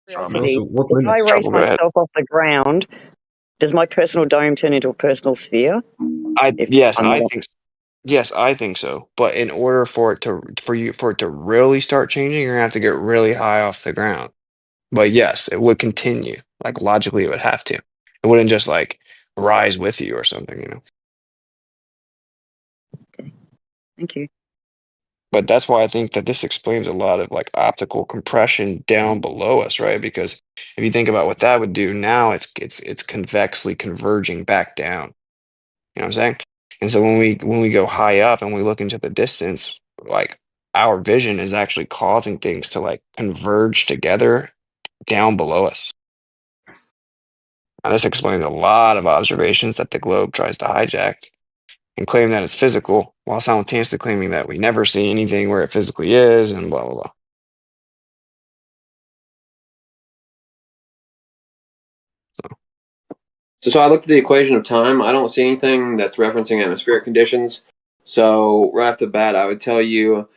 Curiosity, So what if I limits? raise Go ahead. myself off the ground, does my personal dome turn into a personal sphere? If Yes, I'm not up- yes, I think so. But in order for it to really start changing, you're gonna have to get really high off the ground. But yes, it would continue. Like logically, it would have to. It wouldn't just like rise with you or something, you know. Thank you. But that's why I think that this explains a lot of like optical compression down below us, right? Because if you think about what that would do, now it's convexly converging back down. You know what I'm saying? And so when we go high up and we look into the distance, like our vision is actually causing things to like converge together down below us. Now, this explains a lot of observations that the globe tries to hijack and claim that it's physical, while simultaneously claiming that we never see anything where it physically is, and blah blah blah. So I looked at the equation of time. I don't see anything that's referencing atmospheric conditions. So right off the bat, I would tell you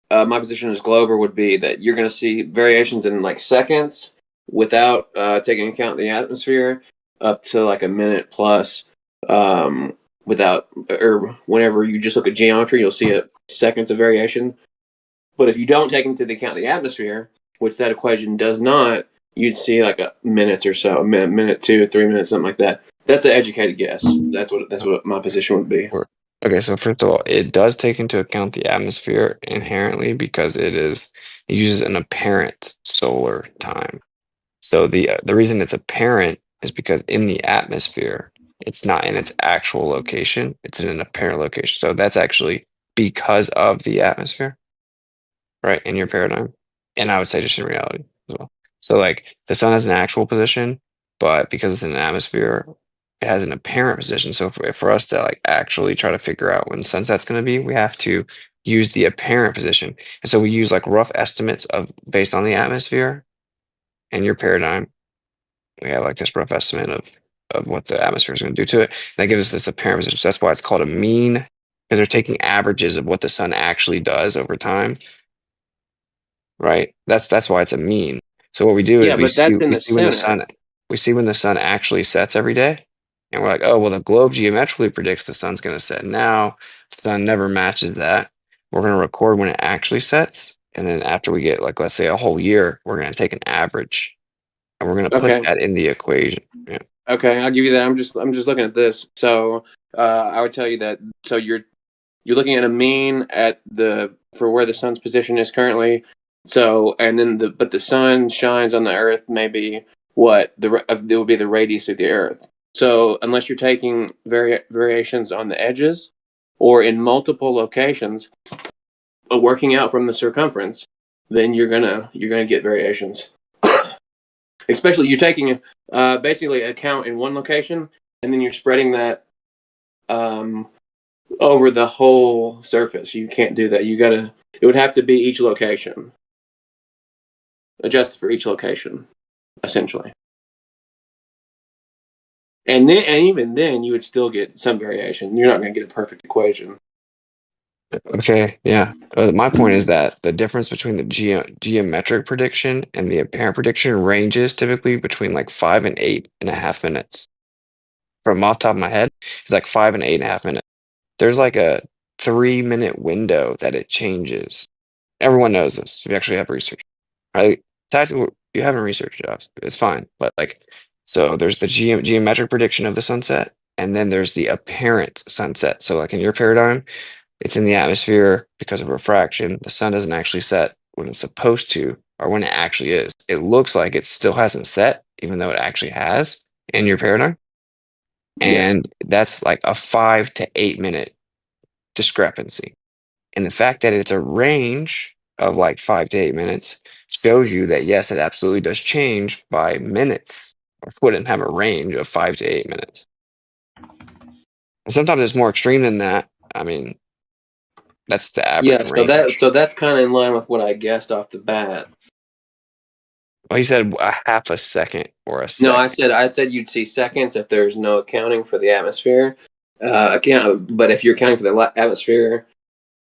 my position as Glober would be that you're going to see variations in like seconds without taking into account the atmosphere, up to like a minute plus. Without, or whenever you just look at geometry, you'll see seconds of variation. But if you don't take into account the atmosphere, which that equation does not, you'd see like a minutes or so, a minute, 2 or 3 minutes, something like that. That's an educated guess. That's what my position would be. Okay, so first of all, it does take into account the atmosphere inherently because it uses an apparent solar time. So the reason it's apparent is because in the atmosphere, it's not in its actual location, it's in an apparent location. So that's actually because of the atmosphere, right, in your paradigm. And I would say just in reality as well. So like the sun has an actual position, but because it's in an atmosphere, it has an apparent position. So for us to like actually try to figure out when sunset's going to be, we have to use the apparent position. And so we use like rough estimates of based on the atmosphere and your paradigm. We have like this rough estimate of what the atmosphere is going to do to it. And that gives us this apparent position. So that's why it's called a mean, because they're taking averages of what the sun actually does over time, right? That's why it's a mean. So what we do is Yeah, but that's in we the see when the center. sun actually sets every day, and we're like, oh well, the globe geometrically predicts the sun's going to set now. The sun never matches that. We're going to record when it actually sets, and then after we get like let's say a whole year, we're going to take an average, and we're going to put Okay. that in the equation. Yeah. Okay, I'll give you that. I'm just looking at this. So I would tell you that. So you're looking at a mean at for where the sun's position is currently. So and then the sun shines on the Earth maybe what it will be the radius of the Earth. So unless you're taking variations on the edges or in multiple locations, working out from the circumference, then you're gonna get variations. Especially you're taking basically a count in one location, and then you're spreading that over the whole surface. You can't do that. It would have to be each location, adjusted for each location, essentially. And even then, you would still get some variation. You're not going to get a perfect equation. Okay, yeah. My point is that the difference between the geometric prediction and the apparent prediction ranges typically between like 5 and 8.5 minutes. From off the top of my head, it's like 5 and 8.5 minutes. There's like a 3 minute window that it changes. Everyone knows this. We actually have research, right? Tactical, you haven't researched it, it's fine. But like, so there's the geometric prediction of the sunset, and then there's the apparent sunset. So like in your paradigm, it's in the atmosphere because of refraction. The sun doesn't actually set when it's supposed to, or when it actually is. It looks like it still hasn't set, even though it actually has in your paradigm. Yes. And that's like a 5 to 8 minute discrepancy. And the fact that it's a range of like 5 to 8 minutes shows you that yes, it absolutely does change by minutes. Or wouldn't have a range of 5 to 8 minutes. And sometimes it's more extreme than that. I mean, that's the average Yeah. range. So that's kind of in line with what I guessed off the bat. Well, he said a half a second or a No, second. I said you'd see seconds if there's no accounting for the atmosphere. But if you're accounting for the atmosphere,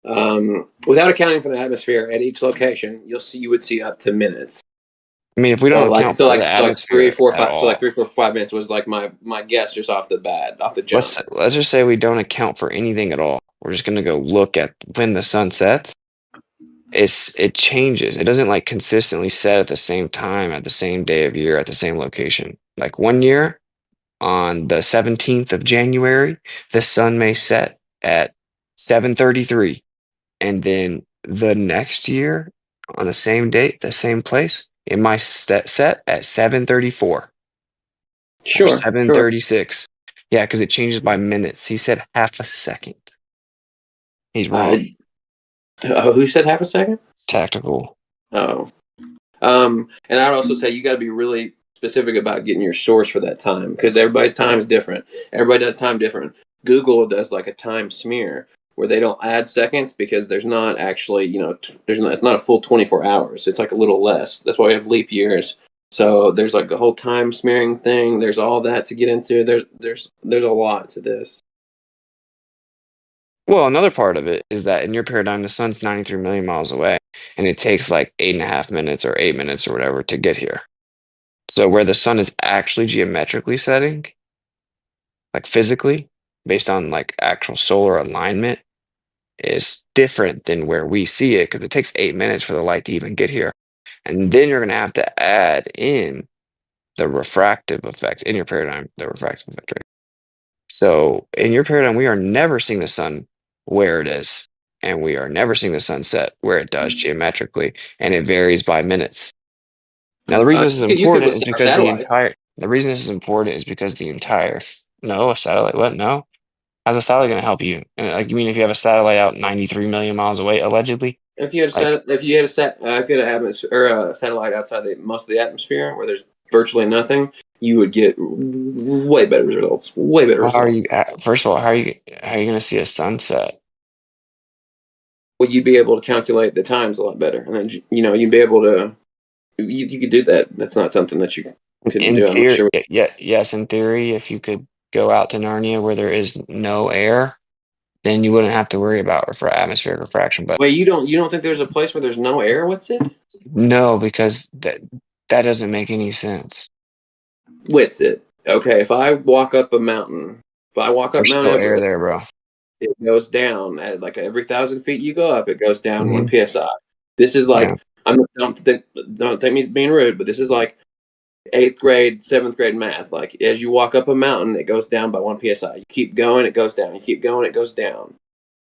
without accounting for the atmosphere at each location, you would see up to minutes. I mean, if we don't account for the like 3, atmosphere 4, at 5. So like all, 3, 4, 5 minutes was like my guess just off the bat, off the jump. let's just say we don't account for anything at all. We're just gonna go look at when the sun sets. It changes. It doesn't like consistently set at the same time, at the same day of year, at the same location. Like one year on the 17th of January, the sun may set at 7:33, and then the next year on the same date, the same place, it might set at 7:34 or Sure. 7:36. Yeah, because it changes by minutes. He said half a second. He's Uh, wrong. who said half a second? Tactical. Oh. And I'd also say you got to be really specific about getting your source for that time, because everybody's time is different. Everybody does time different. Google does like a time smear where they don't add seconds because there's not actually, it's not a full 24 hours. It's like a little less. That's why we have leap years. So there's like a whole time smearing thing. There's all that to get into. There's a lot to this. Well, another part of it is that in your paradigm, the sun's 93 million miles away, and it takes like 8.5 minutes or 8 minutes or whatever to get here. So where the sun is actually geometrically setting, like physically, based on like actual solar alignment, is different than where we see it because it takes 8 minutes for the light to even get here. And then you're going to have to add in the refractive effect in your paradigm, the refractive effect, right? So in your paradigm, we are never seeing the sun where it is, and we are never seeing the sunset where it does geometrically, and it varies by minutes. Now, the reason this is You could important with is our because satellites. the reason this is important is because no, a satellite, what? No. How's a satellite going to help you? Like, you mean if you have a satellite out 93 million miles away, allegedly? If you had Like, an atmosphere or a satellite outside most of the atmosphere where there's virtually nothing, you would get way better results. Way better how are results. you, first of all, how are you going to see a sunset? Well, you'd be able to calculate the times a lot better, and then you'd be able to. You could do that. That's not something that you couldn't In do. I'm not theory, sure. yeah, yes, in theory, if you could go out to Narnia where there is no air, then you wouldn't have to worry about atmospheric refraction. But Wait, you don't think there's a place where there's no air? What's it? no, because that doesn't make any sense. Witsit. Okay, if I walk up a mountain, if I walk up There's Mount still air Everest, there, bro. it goes down at like every 1,000 feet you go up, it goes down Hmm. 1 psi. This is Yeah. like don't think me being rude, but this is like 8th grade, 7th grade math. Like as you walk up a mountain, it goes down by 1 psi. You keep going, it goes down. You keep going, it goes down.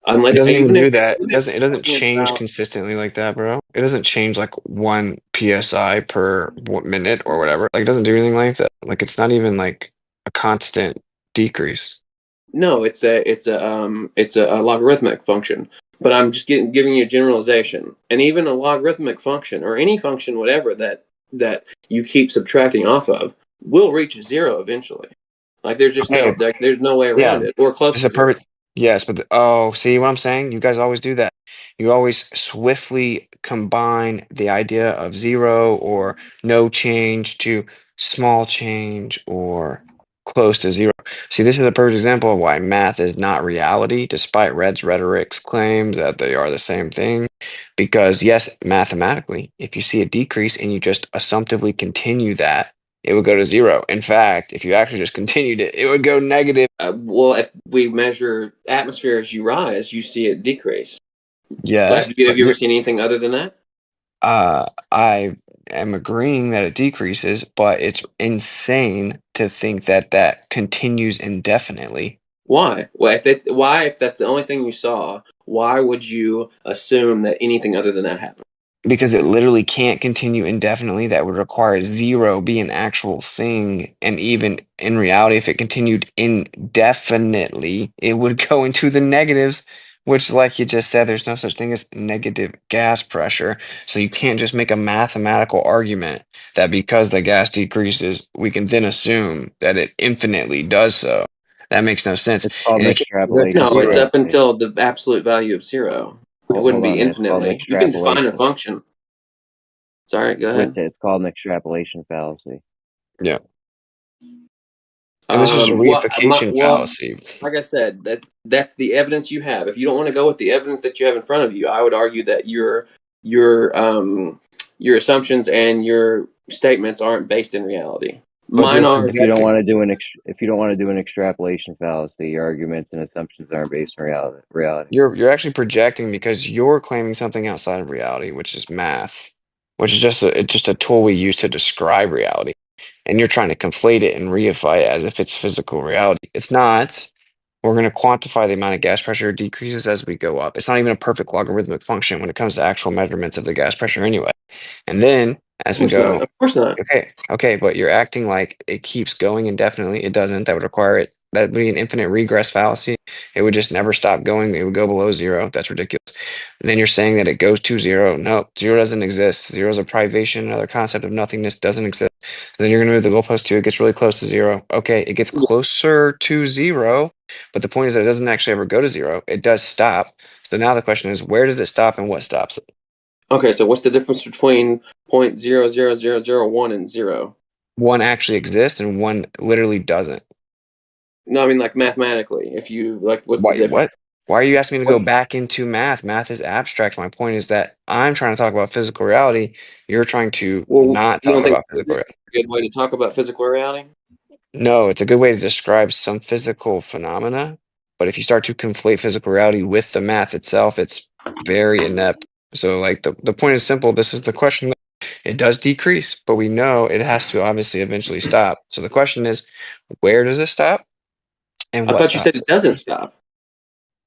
It Unless doesn't even even if do that. even if It doesn't you're talking change about consistently like that, bro. It doesn't change like 1 psi per minute or whatever. Like it doesn't do anything like that. Like it's not even like a constant decrease. no, it's a logarithmic function. But I'm just giving you a generalization, and even a logarithmic function or any function, whatever that you keep subtracting off of, will reach zero eventually. Like Okay, there's no way yeah, around it, or close it's to a zero. perfect. Yes, but oh, see what I'm saying? You guys always do that. You always swiftly combine the idea of zero or no change to small change or close to zero. See, this is a perfect example of why math is not reality, despite Red's rhetoric's claims that they are the same thing. Because yes, mathematically, if you see a decrease and you just assumptively continue that, it would go to zero. In fact, if you actually just continued it, it would go negative. Well, if we measure atmosphere as you rise, you see it decrease. Like, Yes, have but you ever seen anything other than that? I am agreeing that it decreases, but it's insane to think that that continues indefinitely. Why? If that's the only thing you saw, why would you assume that anything other than that happened? Because it literally can't continue indefinitely. That would require zero be an actual thing. And even in reality, if it continued indefinitely, it would go into the negatives, which, like you just said, there's no such thing as negative gas pressure. So you can't just make a mathematical argument that because the gas decreases, we can then assume that it infinitely does so. That makes no sense. It's called And an it can't go to extrapolation No, it's zero. up fallacy. until the absolute value of zero. It Hold wouldn't be on, man. It's called an infinitely. You can define a extrapolation. function. Sorry, go With ahead. it, it's called an extrapolation fallacy. Yeah. And this is a reification Well, fallacy. like I said, that's the evidence you have. If you don't want to go with the evidence that you have in front of you, I would argue that your assumptions and statements aren't based in reality. But Mine you're are. If you don't projecting. want to do if you don't want to do an extrapolation fallacy, your arguments and assumptions aren't based in reality. You're actually projecting because you're claiming something outside of reality, which is math, which is just a tool we use to describe reality. And you're trying to conflate it and reify it as if it's physical reality. It's not. We're going to quantify the amount of gas pressure decreases as we go up. It's not even a perfect logarithmic function when it comes to actual measurements of the gas pressure anyway. And then Of as we course not. go, Of course not. okay, but you're acting like it keeps going indefinitely. It doesn't. That would require it. That would be an infinite regress fallacy. It would just never stop going. It would go below zero. That's ridiculous. And then you're saying that it goes to zero. No, zero doesn't exist. Zero is a privation. Another concept of nothingness doesn't exist. So then you're going to move the goalpost to it gets really close to zero. Okay, it gets closer to zero, but the point is that it doesn't actually ever go to zero. It does stop. So now the question is, where does it stop and what stops it? Okay, so what's the difference between 0.00001 and 0? One actually exists and one literally doesn't. No, I mean like mathematically. If you like, what's the Why, difference? what? Why are you asking me to go What's, back into math? Math is abstract. My point is that I'm trying to talk about physical reality. You're trying to well, not you don't talk think about this physical is reality. a good way to talk about physical reality? No, it's a good way to describe some physical phenomena. But if you start to conflate physical reality with the math itself, it's very inept. So, like, the point is simple. This is the question. It does decrease, but we know it has to obviously eventually stop. So the question is, where does it stop and I what thought you said stops it it? doesn't stop.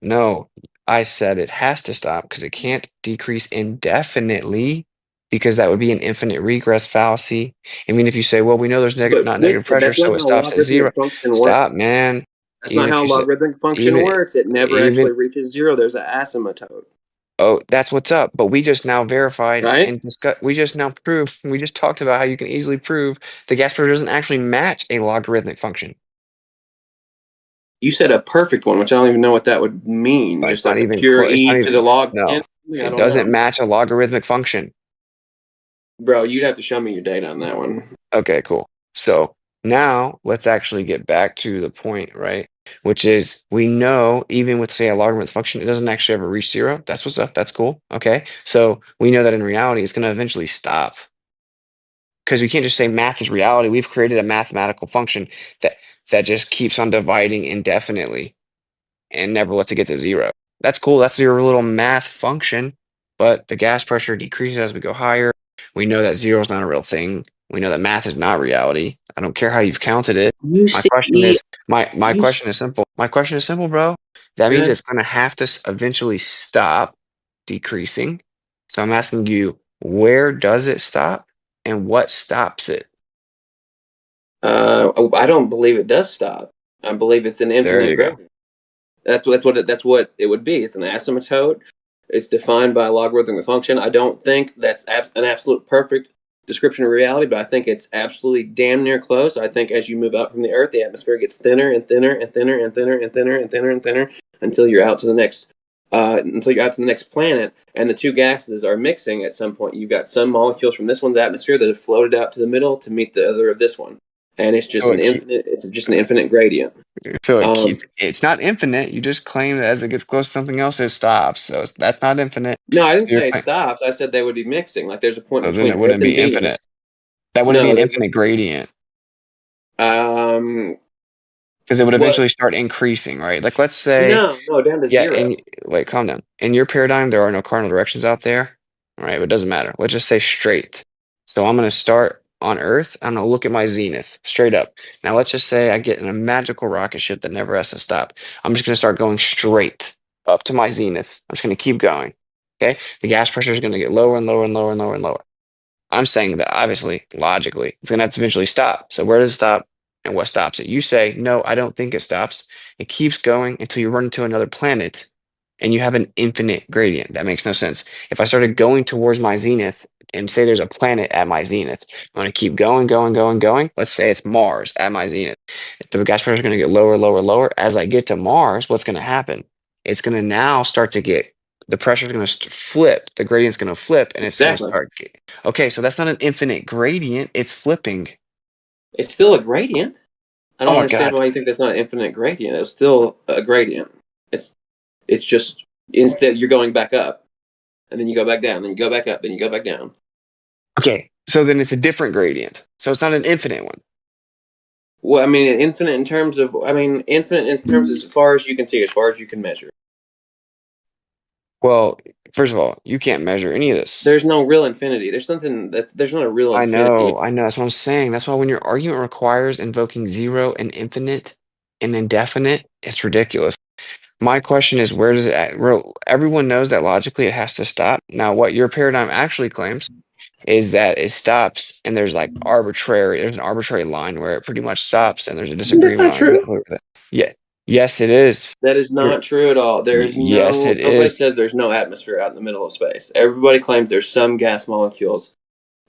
No, I said it has to stop because it can't decrease indefinitely because that would be an infinite regress fallacy. I mean, if you say, well, we know there's But not negative Witsit, pressure, that's not so it how stops at zero. logarithmic function works. Stop, man. That's Even not if how you say, logarithmic function even, works. It never even, actually reaches 0. There's an asymptote, oh, that's what's up. But we just now verified right? and discuss, we just now proved, we just talked about how you can easily prove the gas pressure doesn't actually match a logarithmic function. You said a perfect one, which I don't even know what that would mean. But it's Just not like a even pure close. It's not e to even, the log no, n? I it don't doesn't know. match a logarithmic function. Bro, you'd have to show me your data on that one. Okay, cool. So now let's actually get back to the point, right? Which is we know even with say a logarithmic function, it doesn't actually ever reach zero. That's what's up. That's cool. Okay. So we know that in reality, it's going to eventually stop because we can't just say math is reality. We've created a mathematical function that just keeps on dividing indefinitely and never lets it get to zero. That's cool. That's your little math function, but the gas pressure decreases as we go higher. We know that zero is not a real thing. We know that math is not reality. I don't care how you've counted it. You My see, question is my you question is simple. My question is simple, bro. That means good. it's going to have to eventually stop decreasing. So I'm asking you, where does it stop and what stops it? I don't believe it does stop. I believe it's an There infinite you go. gradient. That's what it would be. It's an asymptote. It's defined by a logarithmic function. I don't think that's an absolute perfect description of reality, but I think it's absolutely damn near close. I think as you move out from the Earth, the atmosphere gets thinner and thinner and thinner and thinner and thinner and thinner and thinner until you're out to the next planet, and the two gases are mixing at some point. You've got some molecules from this one's atmosphere that have floated out to the middle to meet the other of this one, and it's just So an infinite. It's just an infinite gradient. it Um, keeps it's not infinite. You just claim that as it gets close to something else, it stops. So that's not infinite. No, I didn't So you're say it claim, stops. I said they would be mixing. Like there's a point so then between it Earth wouldn't and be Venus. infinite. That wouldn't be No, an there's infinite gradient um because it would what? eventually start increasing, right? Like let's say, No, down to yeah, zero. and wait, calm down. In your paradigm, there are no cardinal directions out there, right? But it doesn't matter. Let's just say straight. So I'm going to start on Earth. I'm going to look at my zenith straight up. Now let's just say I get in a magical rocket ship that never has to stop. I'm just going to start going straight up to my zenith. I'm just going to keep going. Okay. The gas pressure is going to get lower and lower and lower and lower and lower. I'm saying that obviously, logically, it's going to have to eventually stop. So where does it stop and what stops it? You say, no, I don't think it stops. It keeps going until you run into another planet and you have an infinite gradient. That makes no sense. If I started going towards my zenith and say there's a planet at my zenith, I'm going to keep going, going, going, going. Let's say it's Mars at my zenith. The gas pressure is going to get lower, lower, lower. As I get to Mars, what's going to happen? It's going to now start to get the pressure is going to flip. The gradient's going to flip, and it's going to Exactly. start. Okay, so that's not an infinite gradient. It's flipping. It's still a gradient. I Oh don't my understand God. why you think that's not an infinite gradient. It's still a gradient. It's just instead you're going back up, and then you go back down, then you go back up, then you go back down. Okay, So then it's a different gradient. So it's not an infinite one. Well, I mean, infinite in terms of, infinite in terms of as far as you can see, as far as you can measure. Well, first of all, you can't measure any of this. There's no real infinity. There's not a real infinity. I know. That's what I'm saying. That's why when your argument requires invoking zero and infinite and indefinite, it's ridiculous. My question is, where does it? Everyone knows that logically it has to stop. Now, what your paradigm actually claims is that it stops, and there's an arbitrary line where it pretty much stops, and there's a That's disagreement not on true. exactly what that. Yeah, yes, it is. That is You're- not true at all. yes, it Nobody is. says there's no atmosphere out in the middle of space. Everybody claims there's some gas molecules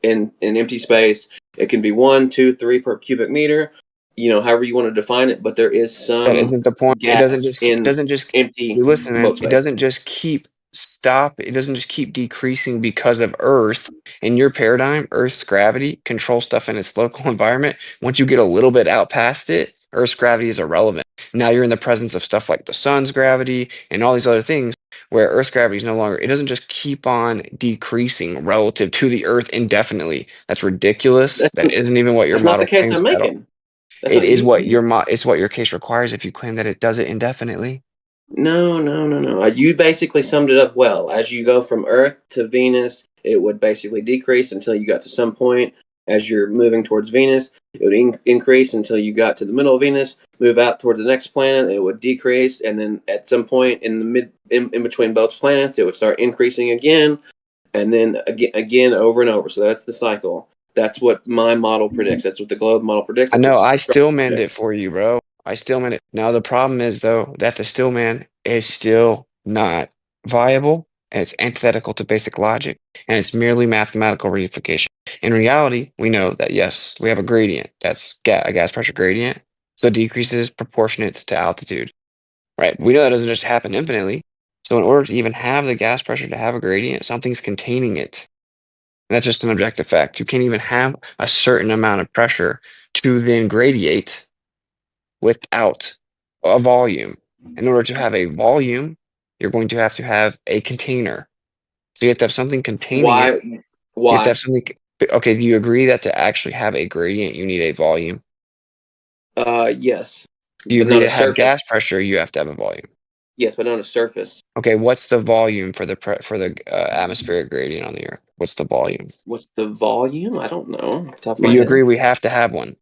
in empty space. It can be 1, 2, 3 per cubic meter, however you want to define it, but there is That some isn't the point. gas It in doesn't just empty you listen, man. boat It space. doesn't just keep stop. It doesn't just keep decreasing because of Earth. In your paradigm, Earth's gravity controls stuff in its local environment. Once you get a little bit out past it, Earth's gravity is irrelevant. Now you're in the presence of stuff like the sun's gravity and all these other things where Earth's gravity is no longer, it doesn't just keep on decreasing relative to the Earth indefinitely. That's ridiculous. That's, That isn't even what your that's not the model case claims I'm at all. making. That's It not is you. what it's what your case requires if you claim that it does it indefinitely. No, no, no, no. You basically summed it up well. As you go from Earth to Venus, it would basically decrease until you got to some point. As you're moving towards Venus, it would increase until you got to the middle of Venus. Move out towards the next planet, it would decrease, and then at some point in the in between both planets, it would start increasing again, and then again over and over. So that's the cycle. That's what my model predicts. That's what the globe model predicts. I That's know what I the still structure manned it predicts. for you, bro. I still manned it. Now the problem is though that the stillman is still not viable and it's antithetical to basic logic and it's merely mathematical reification. In reality, we know that yes, we have a gradient. That's a gas pressure gradient. So it decreases proportionate to altitude. Right? We know that doesn't just happen infinitely. So in order to even have the gas pressure to have a gradient, something's containing it. That's just an objective fact. You can't even have a certain amount of pressure to then gradiate without a volume. In order to have a volume, you're going to have a container. So you have to have something containing it. Why? You have to Why? have something. Okay, do you agree that to actually have a gradient, you need a volume? Yes, Do you but agree not a to have gas surface. pressure, you have to have a volume? Yes, but not a surface. Okay, what's the volume for the atmospheric gradient on the Earth? What's the volume? What's the volume? I don't know off the top of my You head. agree we have to have one?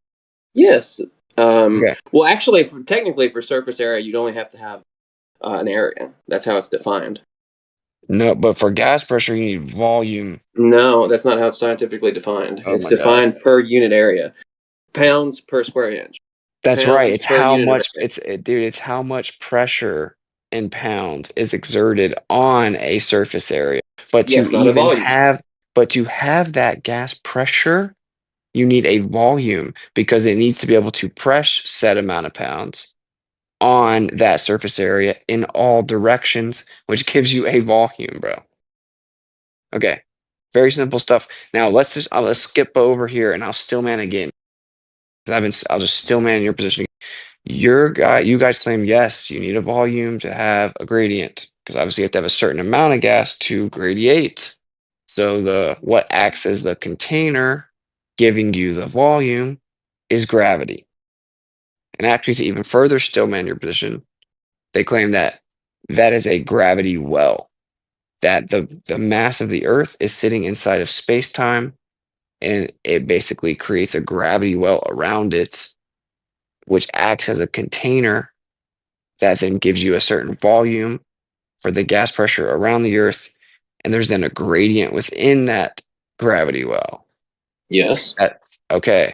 Yes. Okay. Well, actually, technically, for surface area, you'd only have to have an area. That's how it's defined. No, but for gas pressure, you need volume. No, that's not how it's scientifically defined. Oh It's my God. defined per unit area, pounds per square inch, That's right. pounds It's per how unit of much area. dude, it's how much pressure in pounds is exerted on a surface area. But to Yes, not a even volume. have but to have that gas pressure, you need a volume because it needs to be able to press set amount of pounds on that surface area in all directions, which gives you a volume, bro. Okay. Very simple stuff. Now let's skip over here and I'll stillman again. 'Cause I'll just stillman your position. You guys claim yes, you need a volume to have a gradient because obviously you have to have a certain amount of gas to gradiate. So the what acts as the container giving you the volume is gravity. And actually, to even further stillman your position, they claim that that is a gravity well. That the mass of the Earth is sitting inside of space time, and it basically creates a gravity well around it, which acts as a container that then gives you a certain volume for the gas pressure around the Earth, and there's then a gradient within that gravity well. Yes. That okay,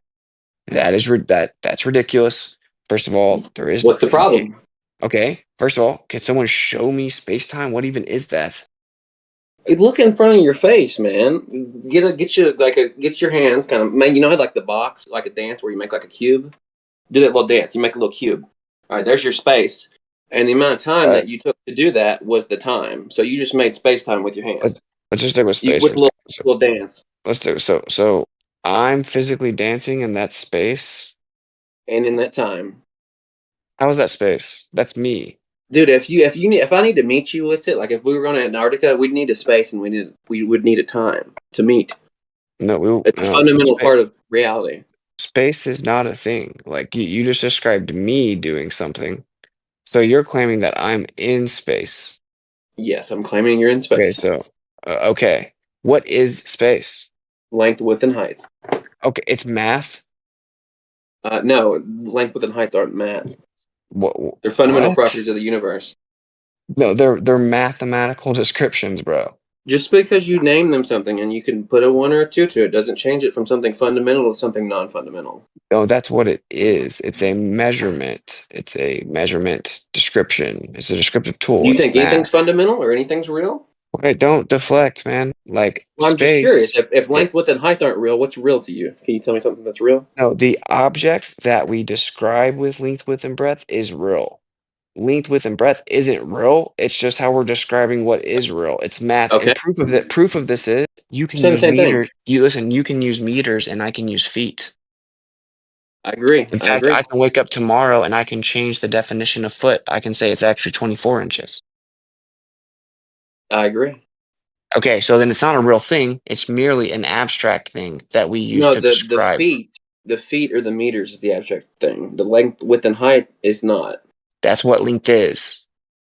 that's ridiculous. First of all, there is What's the problem? okay. First of all, can someone show me space time? What even is that? Hey, look in front of your face, man. Get your hands kind of man. You know how like the box, like a dance where you make like a cube. Do that little dance. You make a little cube. All right, there's your space, and the amount of time Uh, that you took to do that was the time. So you just made space time with your hand. let's let's just stick with You space for with a a little second. So little dance, let's do so. I'm physically dancing in that space. and in that time, How is that space? That's me. dude. If I need to meet you with it, like if we were going to Antarctica, we'd need a space, and we would need a time to meet. It's a fundamental part of reality. Space is not a thing. Like you just described me doing something. So you're claiming that I'm in space. Yes, I'm claiming you're in Okay, space. so okay. What is space? Length, width, and height. Okay, it's math. No, length, width, and height aren't math. What? They're fundamental What? properties of the universe. No, they're mathematical descriptions, bro. Just because you name them something and you can put a 1 or a 2 to it doesn't change it from something fundamental to something non-fundamental. No, that's what it is. It's a measurement. It's a measurement description. It's a descriptive tool. Do you It's think anything's math. fundamental or anything's real? Right, don't deflect, man. Like Well, I'm just curious. space. If It, length, width, and height aren't real, what's real to you? Can you tell me something that's real? no, the object that we describe with length, width, and breadth is real. Length, width, and breadth isn't real. It's just how we're describing what is real. It's math. Okay. And proof of this is you can Saying the use same thing. meters. You listen, you can use meters and I can use feet. I agree. In I fact, agree. I can wake up tomorrow and I can change the definition of foot. I can say it's actually 24 inches. I agree. Okay, so then it's not a real thing. It's merely an abstract thing that we use No, to the describe. the feet or the meters is the abstract thing. The length, width, and height is not. That's what length is.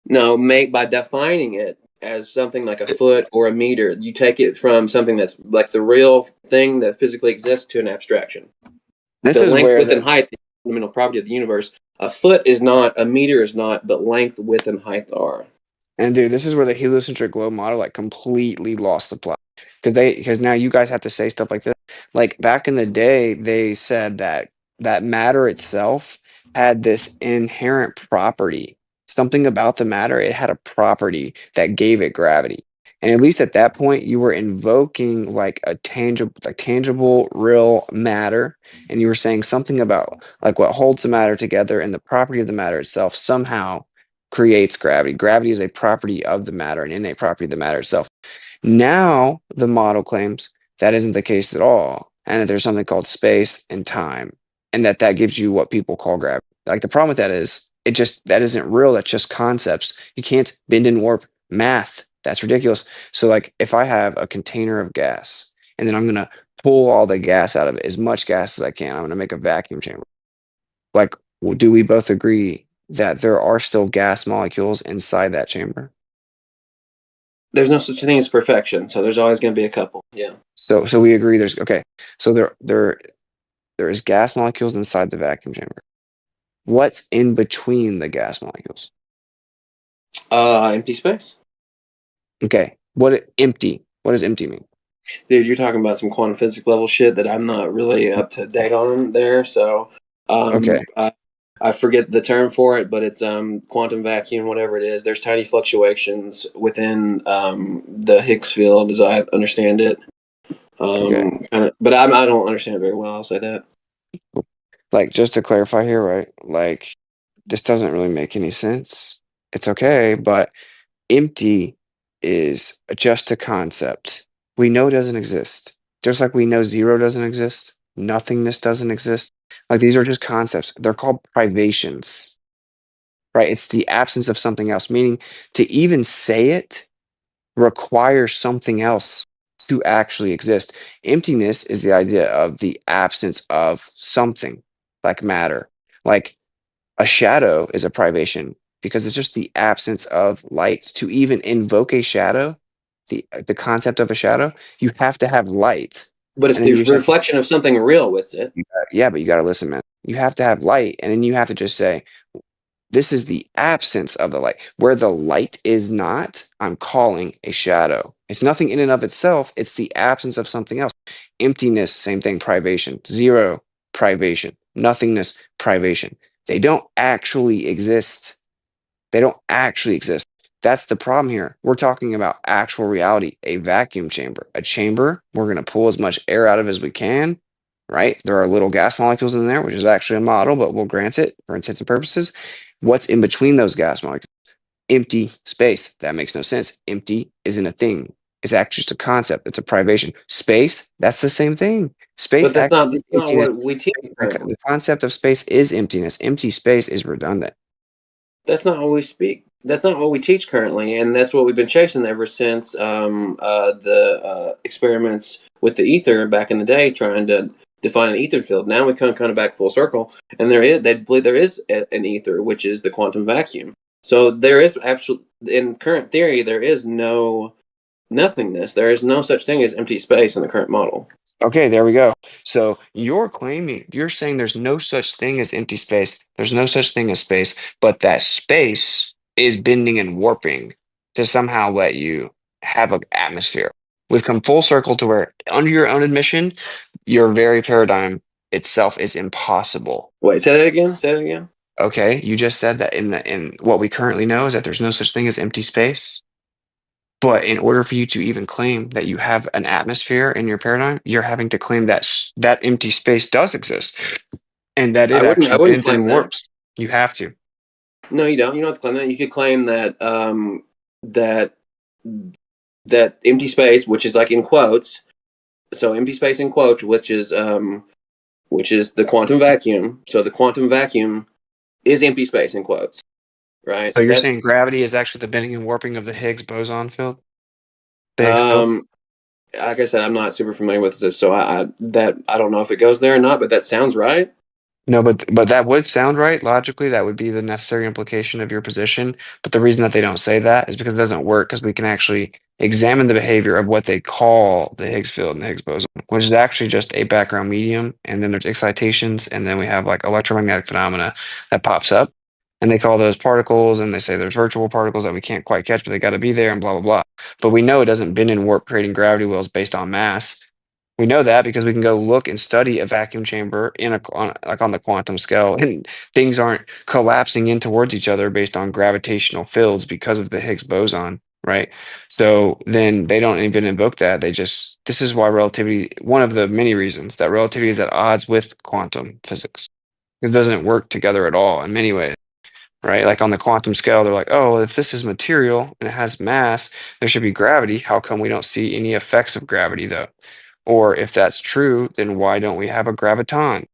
No, by defining it as something like a foot or a meter, you take it from something that's like the real thing that physically exists to an abstraction. This The is length, where width, and the height is the fundamental property of the universe. A foot is not, a meter is not, but length, width, and height are. and dude, this is where the heliocentric globe model like completely lost the plot. Because now you guys have to say stuff like this. Like back in the day, they said that matter itself had this inherent property. Something about the matter, it had a property that gave it gravity. And at least at that point, you were invoking like a tangible, real matter. And you were saying something about like what holds the matter together and the property of the matter itself somehow creates gravity. Gravity is a property of the matter, an innate property of the matter itself. Now, the model claims that isn't the case at all, and that there's something called space and time, and that gives you what people call gravity. Like the problem with that is that isn't real. That's just concepts. You can't bend and warp math. That's ridiculous. So, like, if I have a container of gas, and then I'm gonna pull all the gas out of it, as much gas as I can, I'm gonna make a vacuum chamber. Like, do we both agree that there are still gas molecules inside that chamber? There's no such thing as perfection, so there's always going to be a couple. Yeah. So we agree there's okay. So there is gas molecules inside the vacuum chamber. What's in between the gas molecules? Empty space. Okay. Empty? What does empty mean? Dude, you're talking about some quantum physics level shit that I'm not really up to date on there. So, Okay. I forget the term for it, but it's quantum vacuum, whatever it is. There's tiny fluctuations within the Higgs field, as I understand it. Okay. But I don't understand it very well. I'll say that. Like just to clarify here, right? Like this doesn't really make any sense. It's okay, but empty is just a concept. We know it doesn't exist. Just like we know zero doesn't exist, nothingness doesn't exist. Like these are just concepts. They're called privations, right? It's the absence of something else, meaning to even say it requires something else to actually exist. Emptiness is the idea of the absence of something like matter. Like a shadow is a privation because it's just the absence of light. To even invoke a shadow, the concept of a shadow, you have to have light. But it's And then the you just have to reflection of something real with it. yeah, but you got to listen, man. You have to have light, and then you have to just say, this is the absence of the light. Where the light is not, I'm calling a shadow. It's nothing in and of itself. It's the absence of something else. Emptiness, same thing, privation. Zero, privation. Nothingness, privation. They don't actually exist. They don't actually exist. That's the problem here. We're talking about actual reality, a vacuum chamber, a chamber we're going to pull as much air out of as we can, right? There are little gas molecules in there, which is actually a model, but we'll grant it for intents and purposes. What's in between those gas molecules? Empty space. That makes no sense. Empty isn't a thing. It's actually just a concept. It's a privation. Space, that's the same thing. Space But that's actually not is that's not emptiness. what we teach currently. The concept of space is emptiness. Empty space is redundant. That's not what we speak. That's not what we teach currently, and that's what we've been chasing ever since the experiments with the ether back in the day, trying to define an ether field. Now we come kind of back full circle, and they believe there is an ether, which is the quantum vacuum. So there is in current theory, there is no nothingness. There is no such thing as empty space in the current model. Okay, there we go. So you're saying there's no such thing as empty space. There's no such thing as space, but that space is bending and warping to somehow let you have an atmosphere. We've come full circle to where, under your own admission, your very paradigm itself is impossible. Wait, say that again. Say that again. Okay, you just said that in what we currently know is that there's no such thing as empty space. But in order for you to even claim that you have an atmosphere in your paradigm, you're having to claim that that empty space does exist and that it I actually wouldn't bends claim and that. warps. You have to. No, you don't. You don't have to claim that. You could claim that that that empty space, which is like in quotes, so empty space in quotes, which is the quantum vacuum. So the quantum vacuum is empty space in quotes, right? So you're saying gravity is actually the bending and warping of the Higgs boson field? The Higgs field? Like I said, I'm not super familiar with this, so I don't know if it goes there or not, but that sounds right. No, but that would sound right logically. That would be the necessary implication of your position. But the reason that they don't say that is because it doesn't work, because we can actually examine the behavior of what they call the Higgs field and the Higgs boson, which is actually just a background medium, and then there's excitations, and then we have like electromagnetic phenomena that pops up, and they call those particles, and they say there's virtual particles that we can't quite catch, but they got to be there, and blah blah blah. But we know it doesn't bend and warp, creating gravity wells based on mass. We know that because we can go look and study a vacuum chamber on the quantum scale, and things aren't collapsing in towards each other based on gravitational fields because of the Higgs boson, right? So then they don't even invoke that. This is why relativity, one of the many reasons that relativity is at odds with quantum physics. It doesn't work together at all in many ways, right? Like on the quantum scale, they're like, oh, if this is material and it has mass, there should be gravity. How come we don't see any effects of gravity though? Or if that's true, then why don't we have a graviton?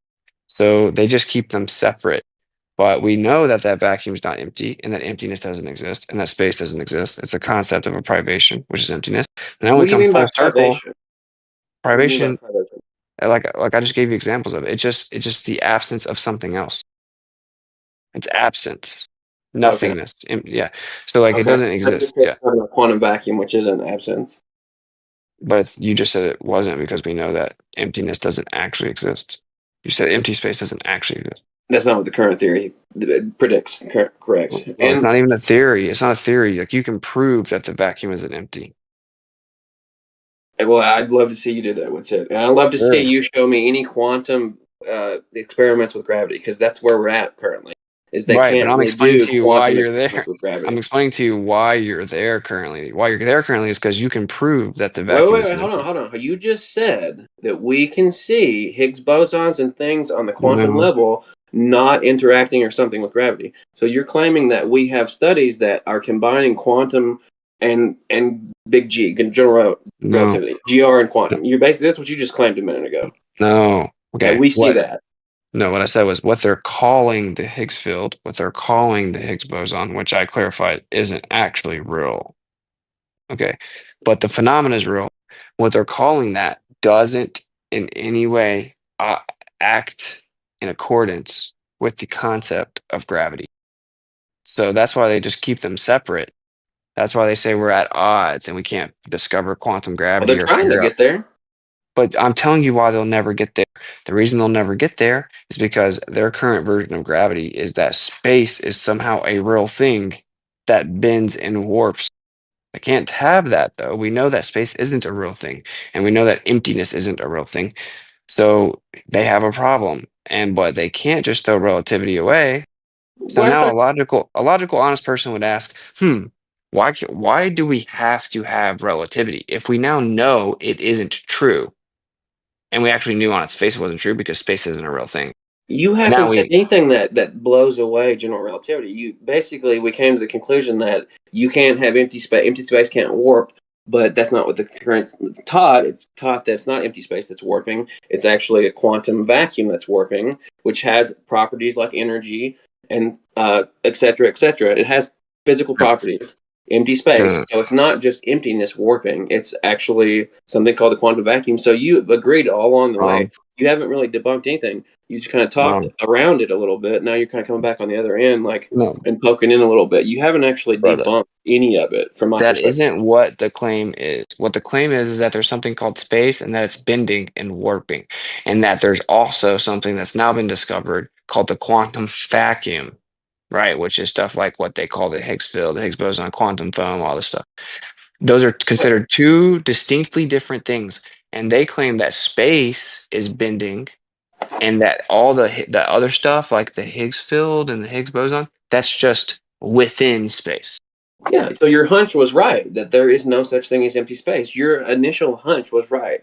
So they just keep them separate. But we know that that vacuum is not empty, and that emptiness doesn't exist, and that space doesn't exist. It's a concept of a privation, which is emptiness. And then What we do you come mean by full circle. privation? What do you mean by Privation, privation? like I just gave you examples of it. It's just the absence of something else. It's absence, Okay. nothingness. Yeah. So like it Okay. doesn't I just exist. said Yeah. a quantum vacuum, which is an absence. But you just said it wasn't, because we know that emptiness doesn't actually exist. You said empty space doesn't actually exist. That's not what the current theory predicts. Correct. Well, it's And not even a theory. It's not a theory. Like you can prove that the vacuum isn't empty. well, I'd love to see you do that with it. And I'd love to see Sure. you show me any quantum experiments with gravity, because that's where we're at currently. Is they Right, but can't I'm really explaining do to you why quantum you're experiments there. with gravity. I'm explaining to you why you're there currently. Why you're there currently is because you can prove that the Wait, vacuum wait, wait, isn't empty. hold on. You just said that we can see Higgs bosons and things on the quantum No, level not interacting or something with gravity. So you're claiming that we have studies that are combining quantum and big G, general no, relativity, GR and quantum. You're basically, that's what you just claimed a minute ago. no. That Okay, we see what? that. No, what I said was what they're calling the Higgs field, what they're calling the Higgs boson, which I clarified isn't actually real. Okay. But the phenomena is real. What they're calling that doesn't in any way act in accordance with the concept of gravity. So that's why they just keep them separate. That's why they say we're at odds and we can't discover quantum Well, they're gravity or trying to figure out. get there. But I'm telling you why they'll never get there. The reason they'll never get there is because their current version of gravity is that space is somehow a real thing that bends and warps. I can't have that though. We know that space isn't a real thing, and we know that emptiness isn't a real thing. So they have a problem. But they can't just throw relativity away. So What? now a logical honest person would ask, why do we have to have relativity if we now know it isn't true? And we actually knew on its face it wasn't true because space isn't a real thing. You Now haven't said we anything that blows away general relativity. You basically, we came to the conclusion that you can't have empty space. Empty space can't warp, but that's not what the current taught. It's taught that it's not empty space that's warping. It's actually a quantum vacuum that's warping, which has properties like energy and et cetera, et cetera. It has physical properties. empty space. Uh, So it's not just emptiness warping. It's actually something called the quantum vacuum. So you agreed all along the way. You haven't really debunked anything. You just kind of talked around it a little bit. Now you're kind of coming back on the other end, like no, and poking in a little bit. You haven't actually brother. debunked any of it from my That perspective. isn't what the claim is. What the claim is that there's something called space and that it's bending and warping, and that there's also something that's now been discovered called the quantum vacuum, right? Which is stuff like what they call the Higgs field, the Higgs boson, quantum foam, all this stuff. Those are considered two distinctly different things, and they claim that space is bending, and that all the other stuff like the Higgs field and the Higgs boson, that's just within space. Yeah, so your hunch was right that there is no such thing as empty space. Your initial hunch was right.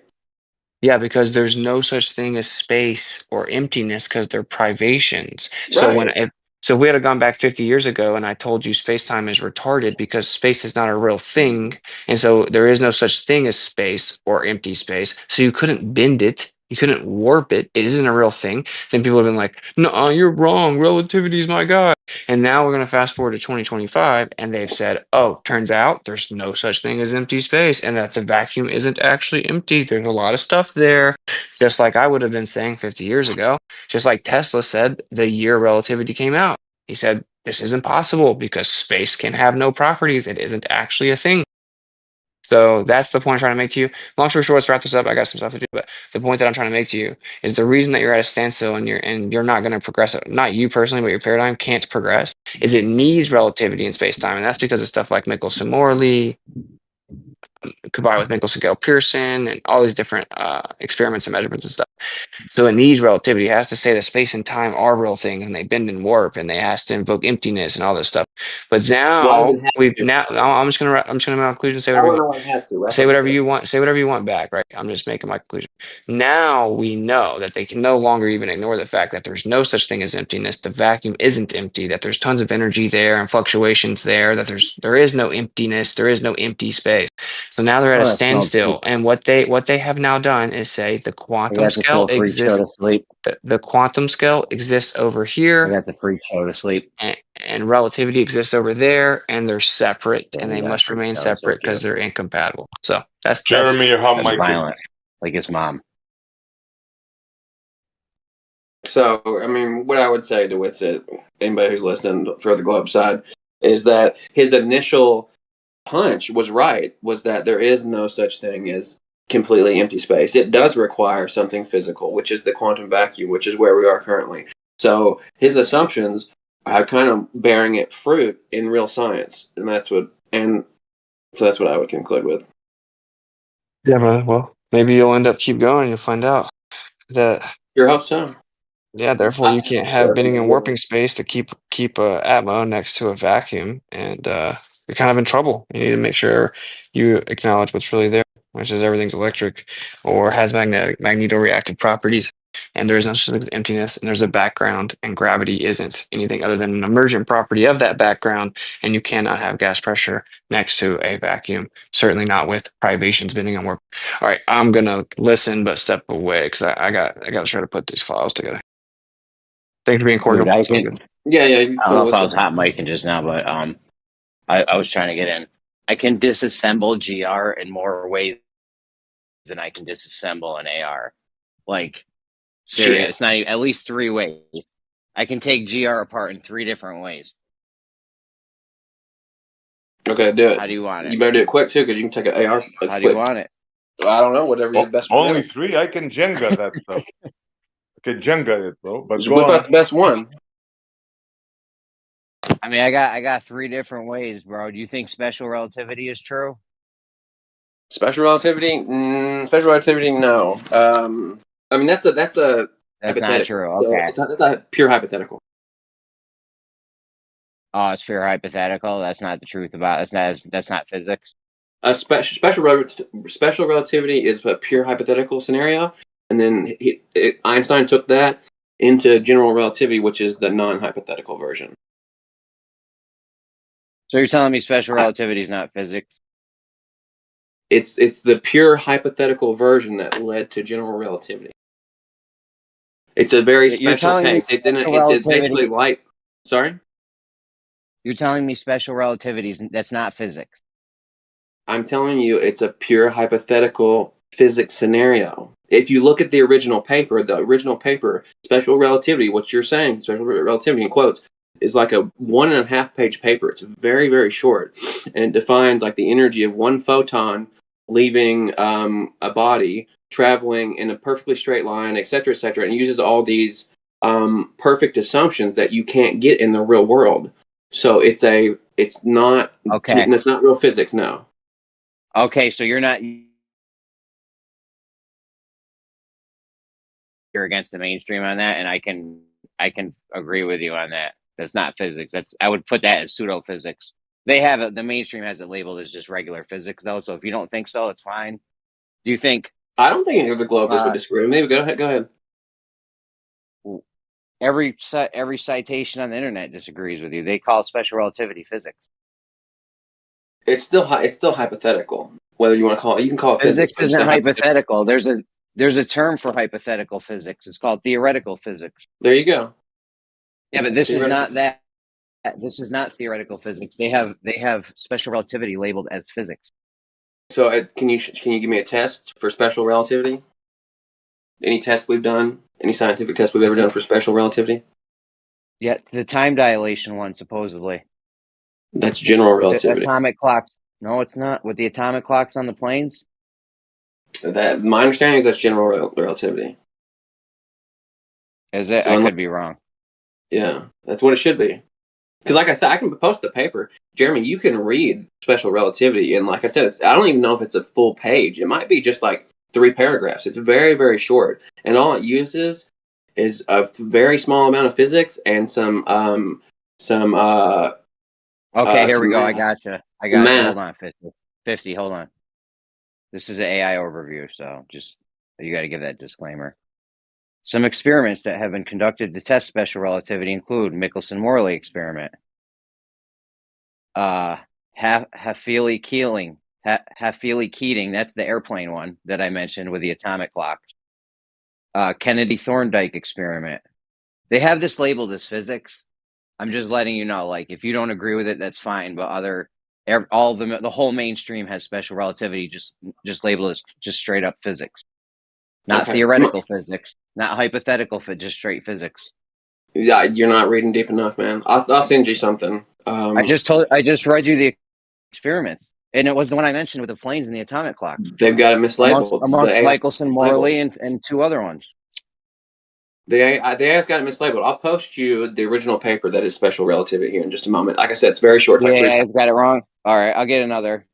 Yeah, because there's no such thing as space or emptiness because they're privations. So Right. so if we had gone back 50 years ago and I told you space time is retarded because space is not a real thing, and so there is no such thing as space or empty space, so you couldn't bend it, you couldn't warp it, it isn't a real thing, then people have been like, no, you're wrong, relativity is my god. And now we're going to fast forward to 2025, and they've said, oh, turns out there's no such thing as empty space, and that the vacuum isn't actually empty. There's a lot of stuff there, just like I would have been saying 50 years ago, just like Tesla said the year relativity came out. He said, this isn't possible because space can have no properties. It isn't actually a thing. So that's the point I'm trying to make to you. Long story short, let's wrap this up. I got some stuff to do, but the point that I'm trying to make to you is the reason that you're at a standstill and you're not going to progress. Not you personally, but your paradigm can't progress. Is it needs relativity in space time, and that's because of stuff like Michelson-Morley, combined with Michelson-Gale-Pearson, and all these different experiments and measurements and stuff. So it needs relativity. It has to say that space and time are real things, and they bend and warp, and they has to invoke emptiness and all this stuff. But now I'm just gonna make my conclusion. Say I whatever don't you know what it has to. say whatever you want. Say whatever you want back. Right? I'm just making my conclusion. Now we know that they can no longer even ignore the fact that there's no such thing as emptiness. The vacuum isn't empty. That there's tons of energy there and fluctuations there. That there is no emptiness. There is no empty space. So now they're at a Well, that sounds standstill, good. and what they have now done is say the I quantum got this scale little freak show exists. to sleep. The quantum scale exists over I here, got the freak show to sleep. and relativity exists over there, and they're separate, Yeah, and you they got must freak remain show. So separate because cute. they're incompatible. So that's Jeremy, your hot That's mic. violent, like his mom. So, I mean, what I would say to Witsit, anybody who's listening for the Globe side, is that his initial hunch was right, was that there is no such thing as completely empty space. It does require something physical, which is the quantum vacuum, which is where we are currently. So his assumptions are kind of bearing it fruit in real science. And so that's what I would conclude with. Yeah, brother. Well, maybe you'll end up keep going. You'll find out that Sure hope so. yeah. Therefore, you can't have bending and warping space to keep a atmo next to a vacuum, and you're kind of in trouble. You need to make sure you acknowledge what's really there, which is everything's electric or has magnetoreactive properties, and there is no such thing as emptiness, and there's a background, and gravity isn't anything other than an emergent property of that background, and you cannot have gas pressure next to a vacuum. Certainly not with privations bending and warping. All right, I'm gonna listen but step away because I gotta try to put these files together. Thanks for being cordial. Dude, I Sounds can. good. Yeah, I don't know if I was it. hot micing just now, but I was trying to get in. I can disassemble GR in more ways than I can disassemble an AR. Like, serious. Shit. It's not at least 3 ways. I can take GR apart in 3 different ways. Okay, do it. How do you want You it? better do it quick too, because you can take an AR. How do you want it? I don't know. Whatever you best. Only 3? I can Jenga that stuff. I can Jenga it, bro. But Just go whip on. out the best one. I mean, I got 3 different ways, bro. Do you think special relativity is true? Special relativity? Special relativity? No. I mean that's a That's not true. So Okay. that's a pure hypothetical. Oh, it's pure hypothetical. That's not the truth about. That's not physics. Special relativity is a pure hypothetical scenario, and then Einstein took that into general relativity, which is the non-hypothetical version. So you're telling me special relativity is not physics? It's the pure hypothetical version that led to general relativity. It's a very special case. It's basically like. Sorry. You're telling me special relativity that's not physics. I'm telling you, it's a pure hypothetical physics scenario. If you look at the original paper, special relativity, what you're saying, special relativity in quotes, is like a 1.5 page paper. It's very, very short. And it defines like the energy of one photon leaving a body, traveling in a perfectly straight line, et cetera, and uses all these perfect assumptions that you can't get in the real world. So it's not Okay. It's not real physics, no. Okay, so you're against the mainstream on that, and I can agree with you on that. That's not physics. I would put that as pseudo physics. They have it. The mainstream has it labeled as just regular physics, though. So if you don't think so, it's fine. Do you think I don't think any of the Globers would disagree. Maybe go ahead. every citation on the internet disagrees with you? They call special relativity physics. It's still hypothetical. Whether you want to call it, you can call it physics. Physics isn't hypothetical. There's a term for hypothetical physics. It's called theoretical physics. There you go. Yeah, but this is not that. This is not theoretical physics. They have special relativity labeled as physics. So can you give me a test for special relativity? Any test we've done? Any scientific test we've ever done for special relativity? Yeah, the time dilation one, supposedly. That's general relativity. The atomic clocks. No, it's not. With the atomic clocks on the planes? My understanding is that's general relativity. Is it? So I could be wrong. Yeah, that's what it should be. Because like I said, I can post the paper. Jeremy, you can read special relativity. And like I said, I don't even know if it's a full page. It might be just like 3 paragraphs. It's very, very short. And all it uses is a very small amount of physics and some okay, here we go. Math. I gotcha. Hold on, 50. Hold on. This is an AI overview, so just you got to give that disclaimer. Some experiments that have been conducted to test special relativity include Michelson-Morley experiment, Half-Feely-Keating. That's the airplane one that I mentioned with the atomic clock. Kennedy-Thorndike experiment. They have this labeled as physics. I'm just letting you know, like, if you don't agree with it, that's fine. But all of them, the whole mainstream has special relativity just labeled as just straight up physics, not theoretical physics, not hypothetical, just straight physics. Yeah, you're not reading deep enough, man. I'll send you something. I just read you the experiments, and it was the one I mentioned with the planes and the atomic clock. They've got it mislabeled amongst Michelson-Morley and 2 other ones. The AI's got it mislabeled. I'll post you the original paper that is special relativity here in just a moment. Like I said, it's very short. Yeah, I've got it wrong. All right, I'll get another.